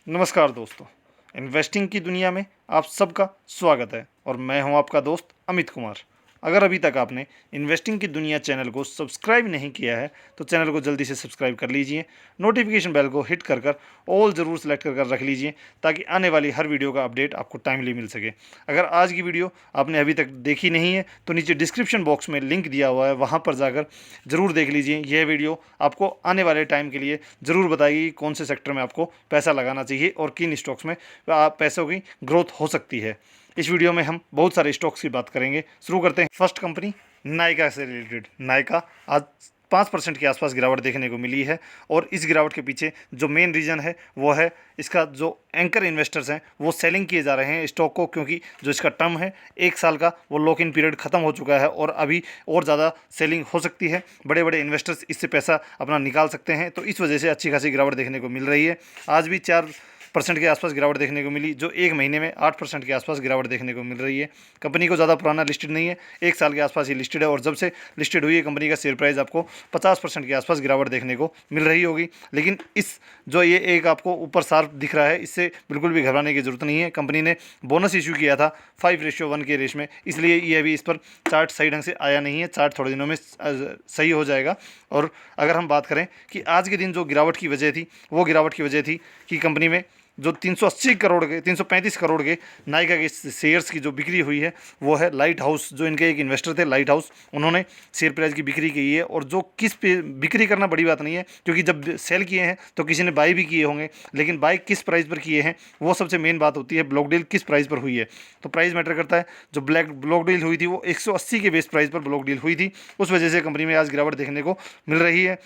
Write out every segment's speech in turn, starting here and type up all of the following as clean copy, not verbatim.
नमस्कार दोस्तों, इन्वेस्टिंग की दुनिया में आप सबका स्वागत है और मैं हूं आपका दोस्त अमित कुमार। अगर अभी तक आपने इन्वेस्टिंग की दुनिया चैनल को सब्सक्राइब नहीं किया है तो चैनल को जल्दी से सब्सक्राइब कर लीजिए, नोटिफिकेशन बेल को हिट कर ऑल ज़रूर सेलेक्ट कर रख लीजिए ताकि आने वाली हर वीडियो का अपडेट आपको टाइमली मिल सके। अगर आज की वीडियो आपने अभी तक देखी नहीं है तो नीचे डिस्क्रिप्शन बॉक्स में लिंक दिया हुआ है, वहाँ पर जाकर ज़रूर देख लीजिए। यह वीडियो आपको आने वाले टाइम के लिए ज़रूर बताएगी कि कौन से सेक्टर में आपको पैसा लगाना चाहिए और किन स्टॉक्स में पैसों की ग्रोथ हो सकती है। इस वीडियो में हम बहुत सारे स्टॉक्स की बात करेंगे। शुरू करते हैं फर्स्ट कंपनी नायका से रिलेटेड। नायका आज 5% के आसपास गिरावट देखने को मिली है और इस गिरावट के पीछे जो मेन रीज़न है वो है इसका जो एंकर इन्वेस्टर्स हैं वो सेलिंग किए जा रहे हैं स्टॉक को, क्योंकि जो इसका टर्म है 1 साल का वो लॉक इन पीरियड ख़त्म हो चुका है और अभी और ज़्यादा सेलिंग हो सकती है। बड़े बड़े इन्वेस्टर्स इससे पैसा अपना निकाल सकते हैं, तो इस वजह से अच्छी खासी गिरावट देखने को मिल रही है। आज भी 4% के आसपास गिरावट देखने को मिली, जो एक महीने में 8% के आसपास गिरावट देखने को मिल रही है। कंपनी को ज़्यादा पुराना लिस्टेड नहीं है, 1 साल के आसपास ही लिस्टेड है और जब से लिस्टेड हुई है कंपनी का शेयर प्राइस आपको 50% के आसपास गिरावट देखने को मिल रही होगी। लेकिन इस जो ये एक आपको ऊपर सार्फ दिख रहा है, इससे बिल्कुल भी घबराने की ज़रूरत नहीं है। कंपनी ने बोनस इशू किया था 5:1 के रेश में, इसलिए ये अभी इस पर चार्ट सही ढंग से आया नहीं है। चार्ट थोड़े दिनों में सही हो जाएगा। और अगर हम बात करें कि आज के दिन जो गिरावट की वजह थी, वो गिरावट की वजह थी कि कंपनी में जो 335 करोड़ के नायका के शेयर्स की जो बिक्री हुई है वो है लाइट हाउस, जो इनके एक इन्वेस्टर थे लाइट हाउस, उन्होंने शेयर प्राइस की बिक्री की है। और जो किस पे बिक्री करना बड़ी बात नहीं है, क्योंकि जब सेल किए हैं तो किसी ने बाई भी किए होंगे, लेकिन बाई किस प्राइस पर किए हैं वो सबसे मेन बात होती है। ब्लॉक डील किस प्राइस पर हुई है, तो प्राइस मैटर करता है। जो ब्लॉक डील हुई थी वो 180 के बेस प्राइस पर ब्लॉक डील हुई थी, उस वजह से कंपनी में आज गिरावट देखने को मिल रही है।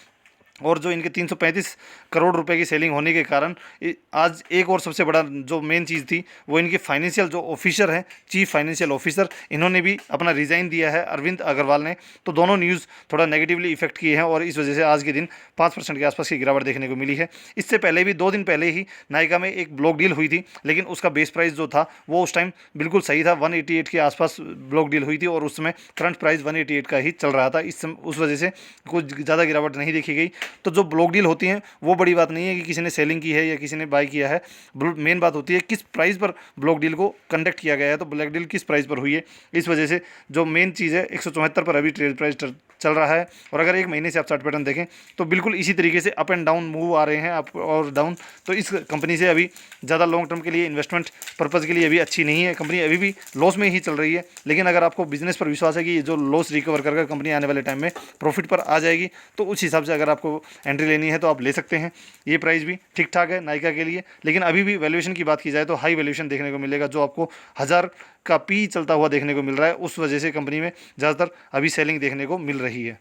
और जो इनके 335 करोड़ रुपए की सेलिंग होने के कारण आज एक और सबसे बड़ा जो मेन चीज़ थी वो इनके फाइनेंशियल जो ऑफिसर हैं, चीफ फाइनेंशियल ऑफिसर, इन्होंने भी अपना रिज़ाइन दिया है, अरविंद अग्रवाल ने। तो दोनों न्यूज़ थोड़ा नेगेटिवली इफेक्ट किए हैं और इस वजह से आज के दिन 5% के आसपास की गिरावट देखने को मिली है। इससे पहले भी 2 दिन पहले ही नायका में एक ब्लॉक डील हुई थी, लेकिन उसका बेस प्राइस जो था वो उस टाइम बिल्कुल सही था, 188 के आसपास ब्लॉक डील हुई थी और उस समय करंट प्राइस 188 का ही चल रहा था। उस वजह से कुछ ज़्यादा गिरावट नहीं देखी गई। तो जो ब्लॉक डील होती हैं वो बड़ी बात नहीं है कि किसी ने सेलिंग की है या किसी ने बाई किया है, मेन बात होती है किस प्राइस पर ब्लॉक डील को कंडक्ट किया गया है, तो ब्लॉक डील किस प्राइस पर हुई है। इस वजह से जो मेन चीज़ है 174 पर अभी ट्रेड प्राइस चल रहा है। और अगर एक महीने से आप चार्ट पैटर्न देखें तो बिल्कुल इसी तरीके से अप एंड डाउन मूव आ रहे हैं, अप और डाउन। तो इस कंपनी से अभी ज़्यादा लॉन्ग टर्म के लिए इन्वेस्टमेंट पर्पज़ के लिए अभी अच्छी नहीं है। कंपनी अभी भी लॉस में ही चल रही है, लेकिन अगर आपको बिजनेस पर विश्वास है कि जो लॉस रिकवर कर कंपनी आने वाले टाइम में प्रॉफिट पर आ जाएगी, तो उस हिसाब से अगर आपको एंट्री लेनी है तो आप ले सकते हैं। ये प्राइस भी ठीक ठाक है नायका के लिए, लेकिन अभी भी वैल्यूएशन की बात की जाए तो हाई वैल्यूएशन देखने को मिलेगा, जो आपको 1000 का पी चलता हुआ देखने को मिल रहा है। उस वजह से कंपनी में ज़्यादातर अभी सेलिंग देखने को मिल रही है।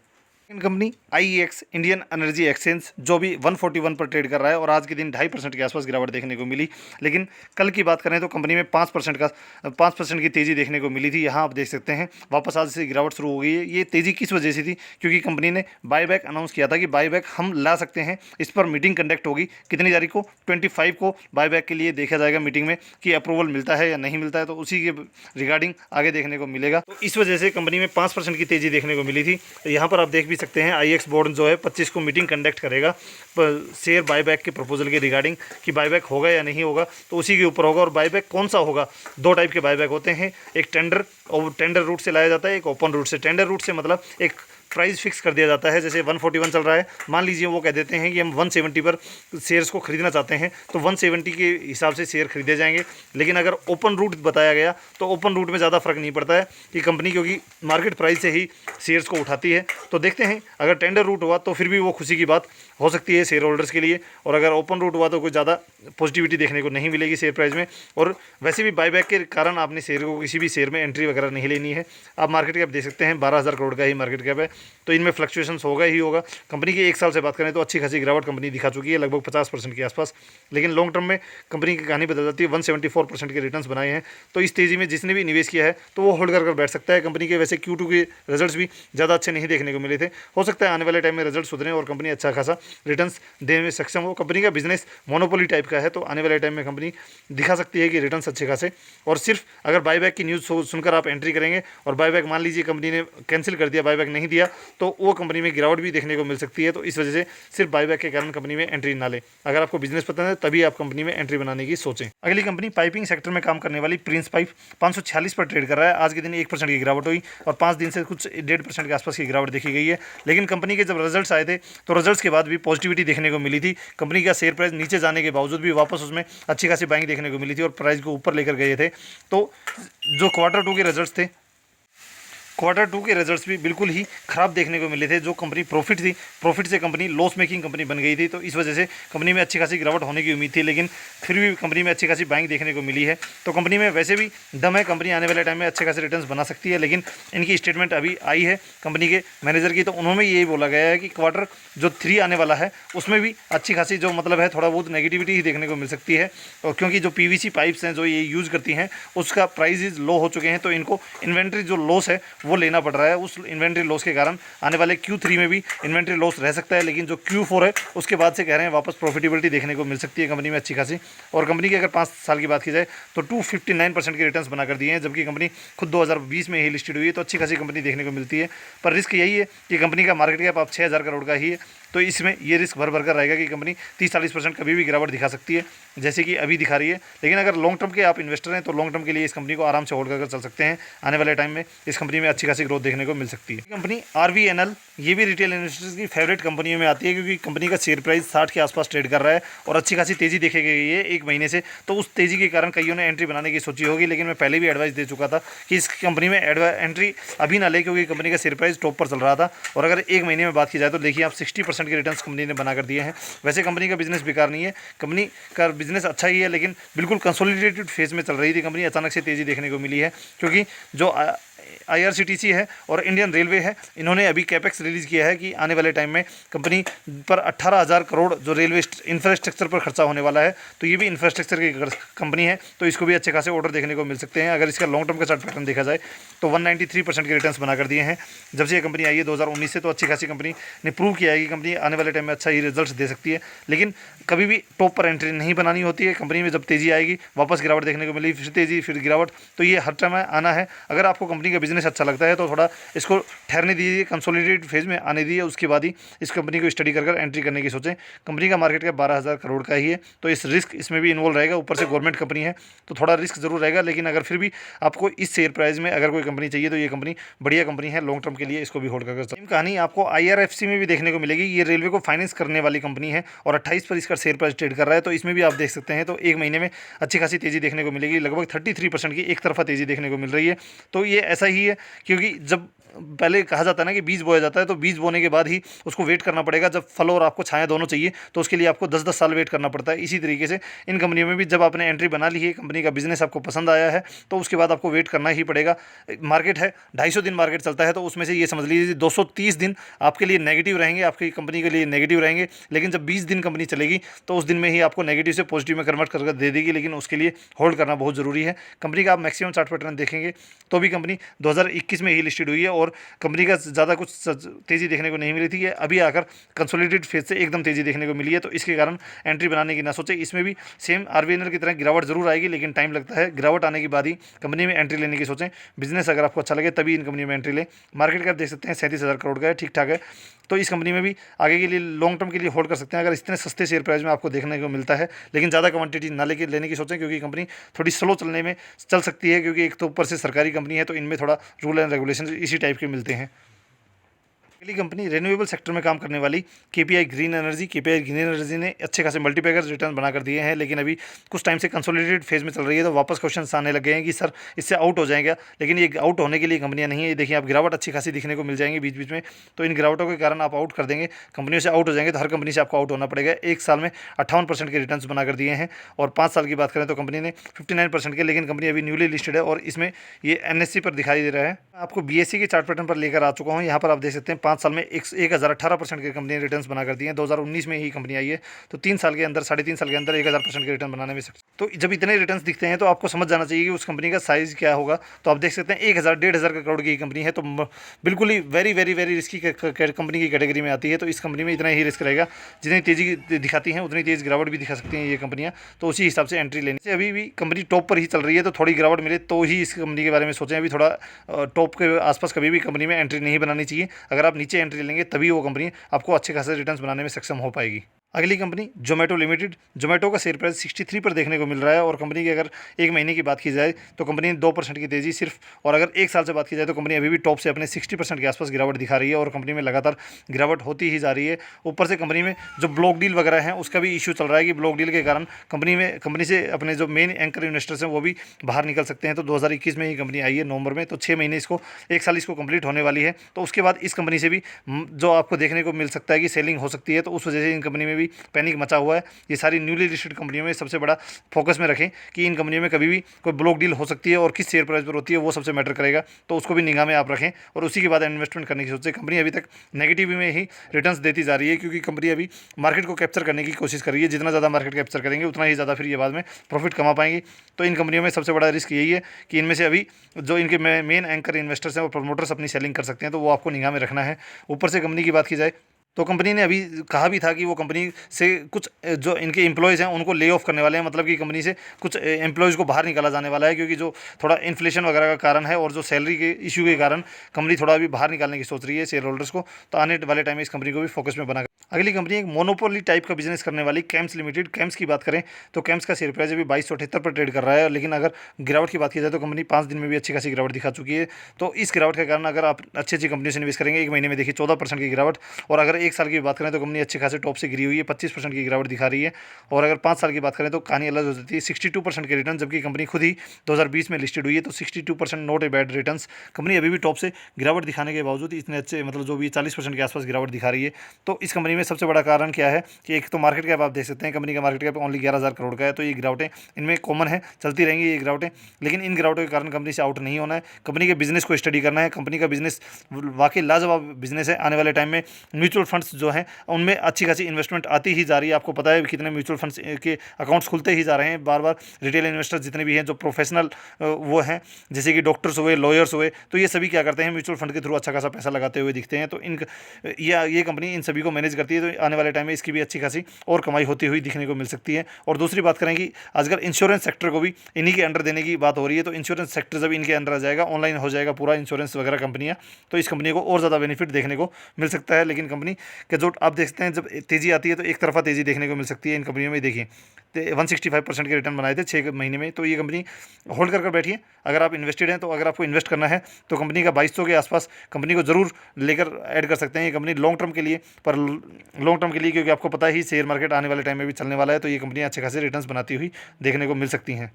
Company IEX Indian energy exchange, जो भी 141 पर ट्रेड कर रहा है और आज के दिन 2.5% के आसपास गिरावट देखने को मिली। लेकिन कल की बात करें तो कंपनी में 5% की तेज़ी देखने को मिली थी। यहाँ आप देख सकते हैं वापस आज से गिरावट शुरू हो गई है। ये तेज़ी किस वजह से थी, क्योंकि कंपनी ने बाईबैक अनाउंस किया था कि बाईबैक हम ला सकते हैं। इस पर मीटिंग कंडक्ट होगी कितनी तारीख को, 25 को बाईबैक के लिए देखा जाएगा मीटिंग में कि अप्रूवल मिलता है या नहीं मिलता है, तो उसी के रिगार्डिंग आगे देखने को मिलेगा। तो इस वजह से कंपनी में 5% की तेज़ी देखने को मिली थी। यहाँ पर आप देख भी सकते हैं IEX बोर्ड जो है 25 को मीटिंग कंडक्ट करेगा शेयर बायबैक के प्रपोजल के रिगार्डिंग कि बायबैक होगा या नहीं होगा, तो उसी के ऊपर होगा। और बायबैक कौन सा होगा, 2 टाइप के बायबैक होते हैं, एक टेंडर रूट से लाया जाता है, एक ओपन रूट से। टेंडर रूट से मतलब एक प्राइस फिक्स कर दिया जाता है, जैसे 141 चल रहा है, मान लीजिए वो कह देते हैं कि हम 170 पर शेयर्स को खरीदना चाहते हैं, तो 170 के हिसाब से शेयर खरीदे जाएंगे। लेकिन अगर ओपन रूट बताया गया तो ओपन रूट में ज़्यादा फर्क नहीं पड़ता है कि कंपनी क्योंकि मार्केट प्राइस से ही शेयर्स को उठाती है। तो देखते हैं अगर टेंडर रूट हुआ तो फिर भी वो खुशी की बात हो सकती है शेयर होल्डर्स के लिए, और अगर ओपन रूट हुआ तो कोई ज़्यादा पॉजिटिविटी देखने को नहीं मिलेगी शेयर प्राइस में। और वैसे भी बायबैक के कारण आपने शेयर को किसी भी शेयर में एंट्री वगैरह नहीं लेनी है। आप मार्केट कैप देख सकते हैं 12,000 करोड़ का ही मार्केट कैप है, तो इनमें फ्लक्चुएशंस होगा ही होगा। कंपनी की 1 साल से बात करें तो अच्छी खासी गिरावट कंपनी दिखा चुकी है, लगभग 50% के आसपास। लेकिन लॉन्ग टर्म में कंपनी की कहानी बदल जाती है, 174% के रिटर्न्स बनाए हैं। तो इस तेज़ी में जिसने भी निवेश किया है तो वो होल्ड कर बैठ सकता है। कंपनी के वैसे Q2 के रिजल्ट्स भी ज़्यादा अच्छे नहीं देखने को मिले थे, हो सकता है आने वाले टाइम में रिजल्ट सुधरें और कंपनी अच्छा खासा रिटर्न्स देने में सक्षम हो। कंपनी का बिजनेस मोनोपोली टाइप का है, तो आने वाले टाइम में कंपनी दिखा सकती है कि रिटर्न्स अच्छे खासे। और सिर्फ अगर बायबैक की न्यूज़ सुनकर आप एंट्री करेंगे और बायबैक मान लीजिए कंपनी ने कैंसिल कर दिया, बायबैक नहीं दिया, तो वो कंपनी में गिरावट भी देखने को मिल सकती है। तो इस वजह से सिर्फ बायबैक के कारण कंपनी में एंट्री ना लें। अगर आपको बिजनेस पसंद है तभी आप कंपनी में एंट्री बनाने की सोचें। अगली कंपनी पाइपिंग सेक्टर में काम करने वाली प्रिंस पाइप 546 पर ट्रेड कर रहा है। आज के दिन 1% की गिरावट हुई और 5 दिन से कुछ 1.5% के आसपास की गिरावट देखी गई है। लेकिन कंपनी के जब रिजल्ट्स आए थे तो रिजल्ट्स के बाद भी पॉजिटिविटी देखने को मिली थी। कंपनी का शेयर प्राइस नीचे जाने के बावजूद भी वापस उसमें अच्छी खासी बाइंग देखने को मिली थी और प्राइस को ऊपर लेकर गए थे। तो जो Q2 के रिजल्ट्स थे, Q2 के रिजल्ट्स भी बिल्कुल ही खराब देखने को मिले थे। जो कंपनी प्रॉफिट थी, प्रॉफिट से कंपनी लॉस मेकिंग कंपनी बन गई थी। तो इस वजह से कंपनी में अच्छी खासी गिरावट होने की उम्मीद थी, लेकिन फिर भी कंपनी में अच्छी खासी बाइंग देखने को मिली है। तो कंपनी में वैसे भी दम है, कंपनी आने वाले टाइम में अच्छे खासे रिटर्न्स बना सकती है। लेकिन इनकी स्टेटमेंट अभी आई है कंपनी के मैनेजर की, तो उन्होंने यही बोला गया है कि Q3 आने वाला है उसमें भी अच्छी खासी जो मतलब है थोड़ा बहुत नेगेटिविटी ही देखने को मिल सकती है। और क्योंकि जो PVC पाइप्स हैं जो ये यूज़ करती हैं उसका प्राइस लो हो चुके हैं, तो इनको इन्वेंट्री जो लॉस है वो लेना पड़ रहा है। उस इन्वेंट्री लॉस के कारण आने वाले Q3 में भी इन्वेंट्री लॉस रह सकता है। लेकिन जो Q4 है उसके बाद से कह रहे हैं वापस प्रॉफिटेबिलिटी देखने को मिल सकती है कंपनी में अच्छी खासी। और कंपनी की अगर 5 साल की बात की जाए तो 259% के रिटर्न्स बनाकर दिए हैं, जबकि कंपनी खुद 2020 में ही लिस्टेड हुई है। तो अच्छी खासी कंपनी देखने को मिलती है। पर रिस्क यही है कि कंपनी का मार्केट कैप आप 6000 करोड़ का ही है, तो इसमें ये रिस्क भर कर रहेगा कि कंपनी 30-40% कभी भी गिरावट दिखा सकती है, जैसे कि अभी दिखा रही है। लेकिन अगर लॉन्ग टर्म के आप इन्वेस्टर हैं तो लॉन्ग टर्म के लिए इस कंपनी को आराम से होल्ड कर चल सकते हैं। आने वाले टाइम में इस कंपनी में अच्छी खासी ग्रोथ देखने को मिल सकती है। कंपनी RVNL ये भी रिटेल इन्वेस्टर्स की फेवरेट कंपनियों में आती है, क्योंकि कंपनी का शेयर प्राइस 60 के आसपास ट्रेड कर रहा है और अच्छी खासी तेजी देखी गई है 1 महीने से। तो उस तेजी के कारण कईयों ने एंट्री बनाने की सोची होगी, लेकिन मैं पहले भी एडवाइस दे चुका था कि इस कंपनी में एंट्री अभी ना ले, क्योंकि कंपनी का शेयर प्राइस टॉप पर चल रहा था। और अगर 1 महीने में बात की जाए तो देखिए आप 60% के रिटर्न्स कंपनी ने बना कर दिए हैं। वैसे कंपनी का बिजनेस बेकार नहीं है, कंपनी का बिजनेस अच्छा ही है, लेकिन बिल्कुल कंसोलिडेटेड फेज में चल रही थी कंपनी। अचानक से तेजी देखने को मिली है, क्योंकि जो IRCTC है और इंडियन रेलवे है, इन्होंने अभी कैपेक्स रिलीज़ किया है कि आने वाले टाइम में कंपनी पर 18,000 करोड़ जो रेलवे इंफ्रास्ट्रक्चर पर खर्चा होने वाला है। तो ये भी इंफ्रास्ट्रक्चर की कंपनी है, तो इसको भी अच्छे खासे ऑर्डर देखने को मिल सकते हैं। अगर इसका लॉन्ग टर्म का चार्ट पैटर्न देखा जाए तो 193% के रिटर्न्स बनाकर दिए हैं जब से ये कंपनी आई है 2019 से। तो अच्छी खासी कंपनी ने प्रूव किया है कि कंपनी आने वाले टाइम में अच्छा ही रिजल्ट दे सकती है। लेकिन कभी भी टॉप पर एंट्री नहीं बनानी होती है। कंपनी में जब तेजी आएगी वापस गिरावट देखने को मिली, फिर तेजी फिर गिरावट, तो ये हर टाइम आना है। अगर आपको कंपनी का बिजनेस अच्छा लगता है तो थोड़ा इसको ठहरने दीजिए, कंसोलिडेटेड फेज में आने दीजिए, उसके बाद ही इस कंपनी को स्टडी कर एंट्री करने की सोचें। कंपनी का मार्केट कैप 12,000 करोड़ का ही है, तो इस रिस्क इसमें भी इन्वॉल्व रहेगा। ऊपर से गवर्नमेंट कंपनी है तो थोड़ा रिस्क जरूर रहेगा, लेकिन अगर फिर भी आपको इस शेयर प्राइस में अगर कोई कंपनी चाहिए तो ये कंपनी बढ़िया कंपनी है लॉन्ग टर्म के लिए, इसको भी होल्ड कर सकते हैं। कहानी आपको IRFC में भी देखने को मिलेगी। ये रेलवे को फाइनेंस करने वाली कंपनी है और 28 पर इसका शेयर प्राइस ट्रेड कर रहा है। तो इसमें भी आप देख सकते हैं तो 1 महीने में अच्छी खासी तेजी देखने को मिलेगी। लगभग 33% की एक तरफा तेजी देखने को मिल रही है। तो ये ऐसा ही है, क्योंकि जब पहले कहा जाता है ना कि बीज बोया जाता है, तो बीज बोने के बाद ही उसको वेट करना पड़ेगा। जब फल और आपको छाया दोनों चाहिए तो उसके लिए आपको 10-10 साल वेट करना पड़ता है। इसी तरीके से इन कंपनियों में भी जब आपने एंट्री बना ली है, कंपनी का बिजनेस आपको पसंद आया है, तो उसके बाद आपको वेट करना ही पड़ेगा। मार्केट है 250 दिन मार्केट चलता है, तो उसमें से ये समझ लीजिए 230 दिन आपके लिए नेगेटिव रहेंगे, आपकी कंपनी के लिए नेगेटिव रहेंगे। लेकिन जब 20 दिन कंपनी चलेगी तो उस दिन में ही आपको नेगेटिव से पॉजिटिव में कन्वर्ट करके दे देगी, लेकिन उसके लिए होल्ड करना बहुत ज़रूरी है। कंपनी का आप मैक्सिमम चार्ट पैटर्न देखेंगे तो भी कंपनी 2021 में ही लिस्टेड हुई है और कंपनी का ज़्यादा कुछ तेज़ी देखने को नहीं मिली थी। ये अभी आकर कंसोलिडेटेड फेज से एकदम तेज़ी देखने को मिली है, तो इसके कारण एंट्री बनाने की ना सोचे। इसमें भी सेम RVNL की तरह गिरावट जरूर आएगी, लेकिन टाइम लगता है। गिरावट आने के बाद ही कंपनी में एंट्री लेने की सोचें। बिजनेस अगर आपको अच्छा लगे तभी इन कंपनी में एंट्री लें। मार्केट कैप देख सकते हैं 37,000 करोड़ का है, ठीक ठाक है। तो इस कंपनी में भी आगे के लिए लॉन्ग टर्म के लिए होल्ड कर सकते हैं, अगर इतने सस्ते शेयर प्राइस में आपको देखने को मिलता है। लेकिन ज़्यादा क्वांटिटी ना लेने की सोचें, क्योंकि कंपनी थोड़ी स्लो चलने में चल सकती है, क्योंकि एक तो ऊपर से सरकारी कंपनी है, तो इनमें थोड़ा रूल एंड रेगुलेशन इसी टाइप के मिलते हैं। अगली कंपनी रिन्यूएबल सेक्टर में काम करने वाली KPI green energy. KPI green energy ने अच्छे खासे मल्टीपैकर रिटर्न बनाकर दिए हैं, लेकिन अभी कुछ टाइम से कंसोलिडेटेड फेज में चल रही है। तो वापस क्वेश्चन आने लग गए हैं कि सर इससे आउट हो जाएगा, लेकिन ये आउट होने के लिए कंपनियां नहीं है। ये देखिए आप गिरावट अच्छी खासी दिखने को मिल जाएंगी बीच बीच में, तो इन गिरावटों के कारण आप आउट कर देंगे, कंपनियों से आउट हो जाएंगे। तो हर कंपनी से आपको आउट होना पड़ेगा। 1 साल में 58% के रिटर्न बनाकर दिए हैं, और 5 साल की बात करें तो कंपनी ने 59% के। लेकिन कंपनी अभी न्यूली लिस्टेड है और इसमें ये NSE पर दिखाई दे रहा है। आपको BSE के चार्ट पैटर्न पर लेकर आ चुका हूँ। यहाँ पर आप देख सकते हैं 5 साल में 1018% के कंपनी ने रिटर्न्स बना कर दिए हैं। 2019 में ही कंपनी आई है, तो 3 साल के अंदर 3.5 साल के अंदर 1000% के रिटर्न बनाने में सकते। तो जब इतने रिटर्न्स दिखते हैं तो आपको समझ जाना चाहिए कि उस कंपनी का साइज़ क्या होगा। तो आप देख सकते हैं 1,000-1,500 करोड़ की कंपनी है, तो बिल्कुल ही very very very risky company की कैटेगरी में आती है। तो इस कंपनी में इतना ही रिस्क रहेगा, जितनी तेज़ी दिखाती हैं उतनी तेज़ गिरावट भी दिखा सकती हैं ये कंपनियाँ। तो उसी हिसाब से एंट्री लेने से अभी भी कंपनी टॉप पर ही चल रही है, तो थोड़ी गिरावट मिले तो ही इस कंपनी के बारे में सोचें। अभी थोड़ा टॉप के आसपास कभी भी कंपनी में एंट्री नहीं बनानी चाहिए। अगर आप नीचे एंट्री लेंगे तभी वो कंपनी आपको अच्छे खासे रिटर्न्स बनाने में सक्षम हो पाएगी। अगली कंपनी जोमेटो लिमिटेड। जोमेटो का शेयर प्राइस 63 पर देखने को मिल रहा है और कंपनी की अगर एक महीने की बात की जाए तो कंपनी ने 2% की तेजी सिर्फ, और अगर एक साल से बात की जाए तो कंपनी अभी भी टॉप से अपने 60% के आसपास गिरावट दिखा रही है और कंपनी में लगातार गिरावट होती ही जा रही है। ऊपर से कंपनी में जो ब्लॉक डील वगैरह है उसका भी इशू चल रहा है कि ब्लॉक डील के कारण कंपनी से अपने जो मेन एंकर इन्वेस्टर्स हैं वो भी बाहर निकल सकते हैं। तो 2021 में ही कंपनी आई है नवंबर में, तो 6 महीने इसको, एक साल इसको कंप्लीट होने वाली है। तो उसके बाद इस कंपनी से भी जो आपको देखने को मिल सकता है कि सेलिंग हो सकती है, तो उस वजह से इन कंपनी में भी पैनिक मचा हुआ है। ये सारी न्यूली लिस्टेड कंपनियों में सबसे बड़ा फोकस में रखें कि इन कंपनियों में कभी भी कोई ब्लॉक डील हो सकती है और किस शेयर प्राइस पर होती है वो सबसे मैटर करेगा, तो उसको भी निगाह में आप रखें और उसी के बाद इन्वेस्टमेंट करने की सोचें। कंपनी अभी तक नेगेटिव में ही रिटर्न्स देती जा रही है क्योंकि कंपनी अभी मार्केट को कैप्चर करने की कोशिश कर रही है। जितना ज़्यादा मार्केट कैप्चर करेंगे उतना ही ज़्यादा फिर ये बाद में प्रॉफिट कमा पाएंगे। तो इन कंपनियों में सबसे बड़ा रिस्क यही है कि इनमें से अभी जो इनके मेन एंकर इन्वेस्टर्स हैं और प्रमोटर्स अपनी सेलिंग कर सकते हैं, तो वो आपको निगाह में रखना है। ऊपर से कंपनी की बात की जाए तो कंपनी ने अभी कहा भी था कि वो कंपनी से कुछ जो इनके एम्प्लॉयज़ हैं उनको ले ऑफ करने वाले हैं, मतलब कि कंपनी से कुछ एम्प्लॉयज़ को बाहर निकाला जाने वाला है क्योंकि जो थोड़ा इन्फ्लेशन वगैरह का कारण है और जो सैलरी के इशू के कारण कंपनी थोड़ा अभी बाहर निकालने की सोच रही है शेयर होल्डर्स को। तो आने वाले टाइम में इस कंपनी को भी फोकस में बना। अगली कंपनी एक मोनोपोली टाइप का बिजनेस करने वाली कैम्स लिमिटेड। कैम्स की बात करें तो कैम्स का शेयर प्राइस अभी 2278 पर ट्रेड कर रहा है, लेकिन अगर गिरावट की बात की जाए तो कंपनी 5 दिन में भी अच्छी खासी गिरावट दिखा चुकी है। तो इस गिरावट के कारण अगर आप अच्छी अच्छी कंपनी से निवेश करेंगे, एक महीने में देखिए 14% की गिरावट, और अगर एक साल की बात करें तो कंपनी अच्छी खासी टॉप से गिरी हुई है, 25% की गिरावट दिखा रही है। और अगर 5 साल की बात करें तो कहानी अलग हो जाती है, 62% के रिटर्न, जबकि कंपनी खुद ही 2020 में लिस्टेड हुई है। तो 62% not a bad returns. Company अभी भी टॉप से गिरावट दिखाने के बावजूद इतने अच्छे, मतलब जो भी 40% के आसपास गिरावट दिखा रही है। तो इस कंपनी में सबसे बड़ा कारण क्या है कि एक तो मार्केट कैप आप देख सकते हैं, कंपनी का मार्केट कैप ओनली 11,000 करोड़ का है। तो ये गिरावटें इनमें कॉमन है, चलती रहेंगी ये गिरावटें, लेकिन इन गिरावटों के कारण कंपनी से आउट नहीं होना है। कंपनी के बिजनेस को स्टडी करना है। कंपनी का बिजनेस वाकई लाजवाब बिजनेस है। आने वाले टाइम में म्यूचुअल फंड्स जो हैं उनमें अच्छी खासी इन्वेस्टमेंट आती ही जा रही है। आपको पता है कितने म्यूचुअल फंड्स के अकाउंट्स खुलते ही जा रहे हैं बार बार। रिटेल इन्वेस्टर्स जितने भी हैं जो प्रोफेशनल वो हैं, जैसे कि डॉक्टर्स हुए, लॉयर्स हुए, तो ये सभी क्या करते हैं, म्यूचुअल फंड के थ्रू अच्छा खासा पैसा लगाते हुए दिखते हैं। तो ये कंपनी इन सभी को मैनेज करती है। तो आने वाले टाइम में इसकी भी अच्छी खासी और कमाई होती हुई दिखने को मिल सकती है। और दूसरी बात करें कि आजकल इंश्योरेंस सेक्टर को भी इन्हीं के अंडर देने की बात हो रही है। तो इंश्योरेंस सेक्टर जब इनके अंडर आ जाएगा, ऑनलाइन हो जाएगा पूरा इंश्योरेंस वगैरह कंपनियां, तो इस कंपनी को और ज़्यादा बेनिफिट देखने को मिल सकता है। लेकिन कंपनी के जो आप देख सकते हैं जब तेज़ी आती है तो एक तरफा तेज़ी देखने को मिल सकती है इन कंपनियों में। देखिए 165% के रिटर्न बनाए थे 6 महीने में। तो ये कंपनी होल्ड कर बैठिए अगर आप इन्वेस्टेड हैं। तो अगर आपको इन्वेस्ट करना है तो कंपनी का 2200 के आसपास कंपनी को जरूर लेकर ऐड कर सकते हैं। ये कंपनी लॉन्ग टर्म के लिए, पर लॉन्ग टर्म के लिए क्योंकि आपको पता ही शेयर मार्केट आने वाले टाइम में भी चलने वाला है, तो ये कंपनियां अच्छे खासे रिटर्न्स बनाती हुई देखने को मिल सकती हैं।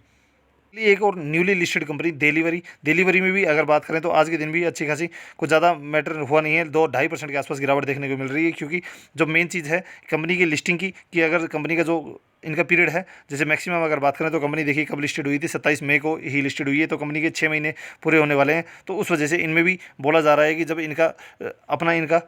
एक और न्यूली लिस्टेड कंपनी डिलीवरी में भी अगर बात करें तो आज के दिन भी अच्छी खासी कुछ ज़्यादा मैटर हुआ नहीं है। 2-2.5% के आसपास गिरावट देखने को मिल रही है क्योंकि जो मेन चीज़ है कंपनी की लिस्टिंग की कि अगर कंपनी का जो इनका पीरियड है, जैसे मैक्सिमम अगर बात करें तो कंपनी देखिए कब लिस्टेड हुई थी, 27 मई को ही लिस्टेड हुई है। तो कंपनी के 6 महीने पूरे होने वाले हैं। तो उस वजह से इनमें भी बोला जा रहा है कि जब इनका इनका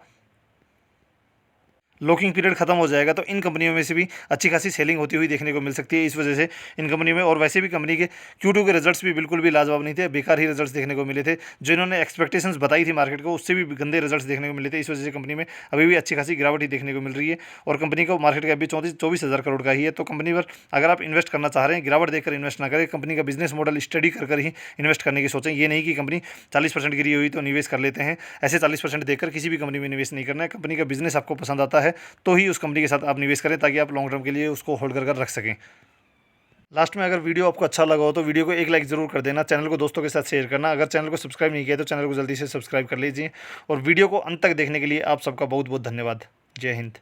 लॉकिंग पीरियड खत्म हो जाएगा तो इन कंपनियों में से भी अच्छी खासी सेलिंग होती हुई देखने को मिल सकती है। इस वजह से इन कंपनियों में, और वैसे भी कंपनी के Q2 के रिजल्ट्स भी बिल्कुल भी लाजवाब नहीं थे, बेकार ही रिजल्ट्स देखने को मिले थे। जो इन्होंने एक्सपेक्टेशंस बताई थी मार्केट को उससे भी गंदे रिजल्ट्स देखने को मिले थे। इस वजह से कंपनी में अभी भी अच्छी खासी गिरावट ही देखने को मिल रही है और कंपनी को मार्केट कैप भी 24,000 करोड़ का ही है। तो कंपनी पर अगर आप इन्वेस्ट करना चाह रहे हैं, गिरावट देखकर इन्वेस्ट ना करें, कंपनी का बिजनेस मॉडल स्टडी कर ही इन्वेस्ट करने की सोचें। ये नहीं कि कंपनी 40% गिरी हुई तो निवेश कर लेते हैं, ऐसे 40% देकर किसी भी कंपनी में निवेश नहीं करना है। कंपनी का बिजनेस आपको पसंद आता है तो ही उस कंपनी के साथ आप निवेश करें ताकि आप लॉन्ग टर्म के लिए उसको होल्ड कर रख सकें। लास्ट में अगर वीडियो आपको अच्छा लगा हो तो वीडियो को एक लाइक ज़रूर कर देना, चैनल को दोस्तों के साथ शेयर करना। अगर चैनल को सब्सक्राइब नहीं किया तो चैनल को जल्दी से सब्सक्राइब कर लीजिए और वीडियो को अंत तक देखने के लिए आप सबका बहुत बहुत धन्यवाद। जय हिंद।